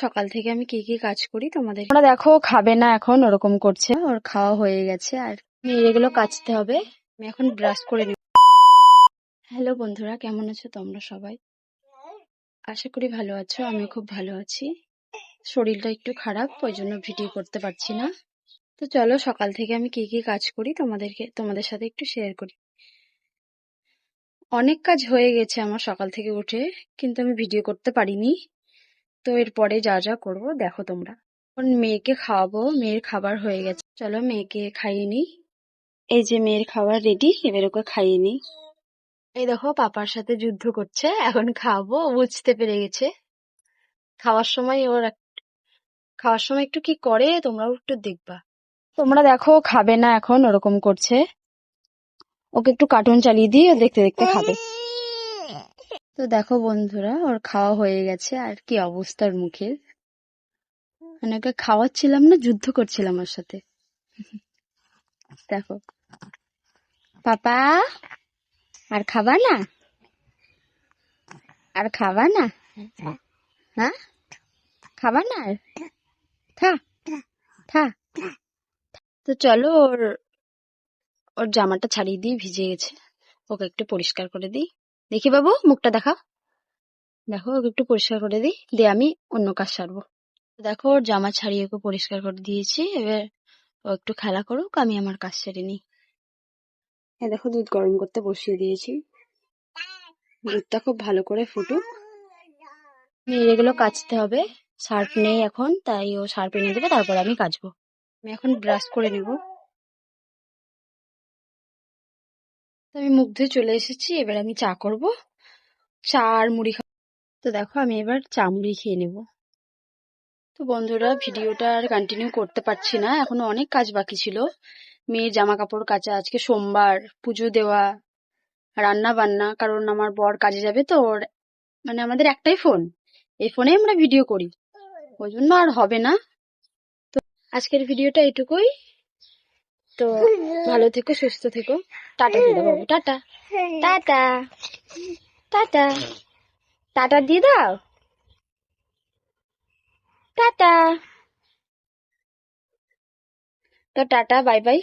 সকাল থেকে আমি কি কি কাজ করি তোমাদের তোমরা দেখো। খাবে না এখন, ওরকম করছে। ওর খাওয়া হয়ে গেছে আর এগুলো কাচতে হবে। আমি এখন ব্রাশ করে নেব। হ্যালো বন্ধুরা, কেমন আছো তোমরা সবাই? আশা করি ভালো আছো। আমি খুব ভালো আছি। শরীরটা একটু খারাপ, ওই জন্য ভিডিও করতে পারছি না। তো চলো সকাল থেকে আমি কি কি কাজ করি তোমাদের সাথে একটু শেয়ার করি। অনেক কাজ হয়ে গেছে আমার সকাল থেকে উঠে, কিন্তু আমি ভিডিও করতে পারিনি। তো এরপরে যা যা করব দেখো তোমরা। এখন মেয়েকে খাওয়াবো, মেয়ের খাবার হয়ে গেছে। চলো মেয়েকে খাইয়ে নিই। এই যে মেয়ের খাবার রেডি, এবার ওকে খাইয়ে নিই। এই দেখো পাপার সাথে যুদ্ধ করছে, এখন খাওয়াবো। বুঝতে পেরে গেছে। খাওয়ার সময় একটু কি করে তোমরাও একটু দেখবা। তোমরা দেখো, খাবে না এখন, ওরকম করছে। ওকে একটু কার্টুন চালিয়ে দিই, ও দেখতে দেখতে খাবে। তো দেখো বন্ধুরা, ওর খাওয়া হয়ে গেছে আর কি অবস্থার মুখের। মানে ওকে খাওয়াচ্ছিলাম না, যুদ্ধ করছিলাম ওর সাথে। দেখো পাপা, আর খাবা না? আর খাবা না? হ্যাঁ, খাবা না আর? থা থা। তো চলো ওর ওর জামাটা ছাড়িয়ে দিই, ভিজে গেছে। ওকে একটু পরিষ্কার করে দিই। দেখি বাবু, মুখটা দেখা। দেখো ওকে একটু পরিষ্কার করে দিই, দিয়ে আমি অন্য কাজ সারবো। দেখো ওর জামা ছাড়িয়ে ওকে পরিষ্কার করে দিয়েছি। এবার ও একটু খেলা করুক, আমি আমার কাজ সেরে নিই। দেখো দুধ গরম করতে বসিয়ে দিয়েছি। দুধটা খুব ভালো করে ফুটুক। এগুলো কাচতে হবে। সার্ফ নেই এখন, তাই ও সার্ফ এনে দেবে, তারপর আমি কাচবো। আমি এখন ব্রাশ করে নেব। তো আমি মুখ ধুয়ে চলে এসেছি, এবার আমি চা করব। চা আর মুড়ি খাবো। তো দেখো আমি এবার চা মুড়ি খেয়ে নেব। তো বন্ধুরা, ভিডিওটা আর কন্টিনিউ করতে পারছি না, এখনো অনেক কাজ বাকি ছিল। মেয়ের জামা কাপড় কাচা, আজকে সোমবার, পুজো দেওয়া, রান্না বান্না। কারণ আমার বর কাজে যাবে, তো ওর মানে আমাদের একটাই ফোন, এই ফোনে আমরা ভিডিও করি, ওই জন্য আর হবে না। আজকের ভিডিওটা এটুকুই। তো ভালো থেকো, সুস্থ থেকো। টাটা দিয়ে দাও বাবু, টাটা টাটা টাটা। টাটা দিয়ে দাও, টাটা। তো টাটা, বাই বাই।